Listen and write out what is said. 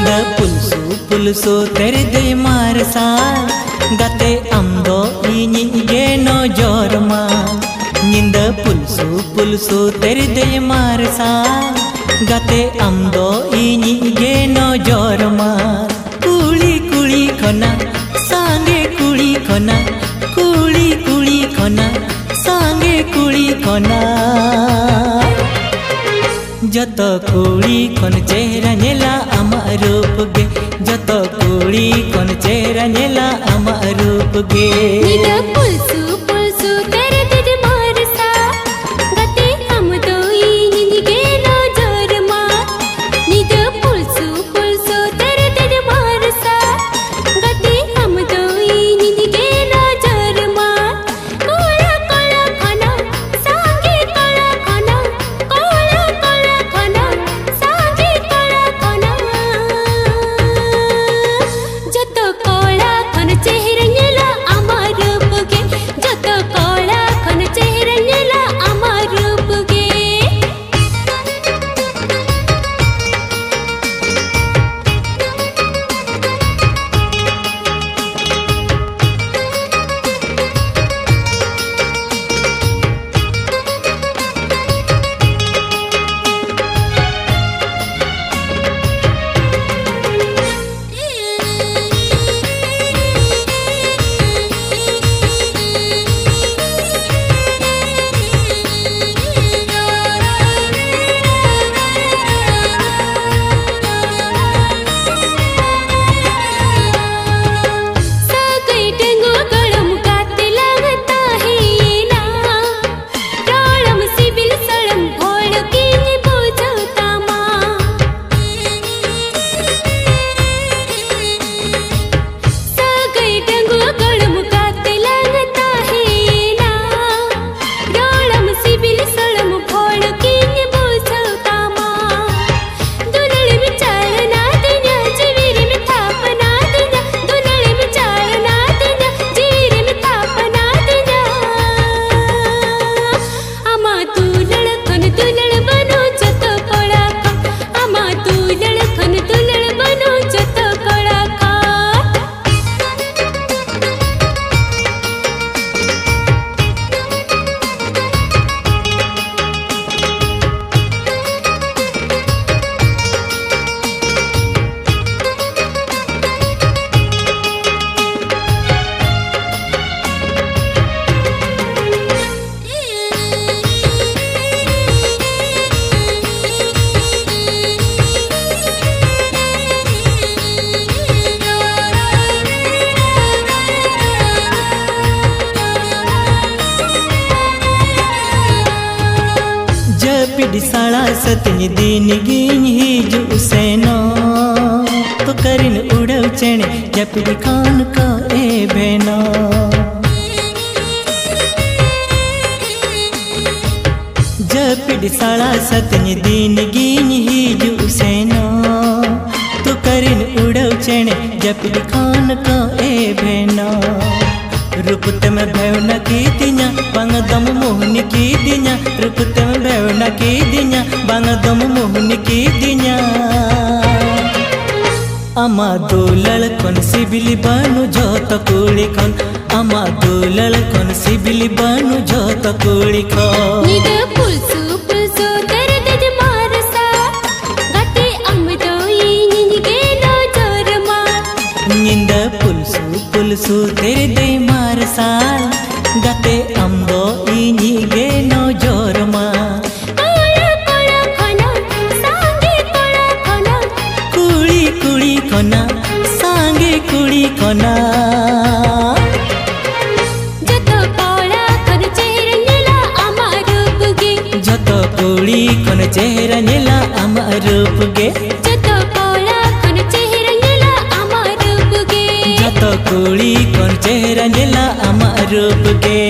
निंदा पुलसु पुलसु तेरे दे मारसा गाते अमदो इनी गे नो जोरमा निंदा पुलसु पुलसु तेरे दे मारसा गाते अमदो इनी गे नो जोरमा कुली कुली खना सांगे कुली खना कुली कुली खना सांगे कुली खना जत कुड़ी कौन चेहरा नेला आमा रूप गे जत कुड़ी कौन चेहरा नेला आमा रूप गे निदा पुलसु पुलसु तेरे दिद मारसा गाते हम दो इनी गे नो जोरमा निदा पुलसु पुलसु तेरे दिद मारसा गाते हम दो इनी गे नो जोरमा कोला कोला खाना सांगे कोला खाना कोला कोला खाना सांगे कोला खाना जत कोला खन चेहरा नेला आमा रूप गे जत कोला खन चेहरा नेला आमा रूप गे पिडिसाला सतनी दिन गिन हिजु सेनो तो करिन उड़व चेणे जपिडी खान का ए बेनो जपिडिसाला सतनी दिन गिन हिजु सेनो तो करिन उड़व चेणे जपिडी खान का ए बेनो रूपते में भेवना की दिन्या बांगदम मोहनी की दिन्या रूपते में भेवना की दिन्या बांगदम मोहनी की दिन्या आमा दुलल कौन सिबिली बानु जोत कुड़ी खन आमा दुलल कौन सिबिली बानु जोत कुड़ी खन निदा पुलसु पुलसु तेरे दिद मारसा गाते अमदो इनी गे नो जोरमा निंदा पुलसु पुलसु तेरे दे मारसा गाते अमदो इनी गे नो जोरमा कोला कोला खाना सांगे कोला खाना कुड़ी कुड़ी खना सांगे कुड़ी खना जत कोला खन चेहरा नेला आमा रूप गे जत कुड़ी खन चेहरा नेला आमा रूप गे जत कोला खन चेहरा नेला आमा रूप गे जत कुड़ी खन चेहरा नेला आमा रूप गे।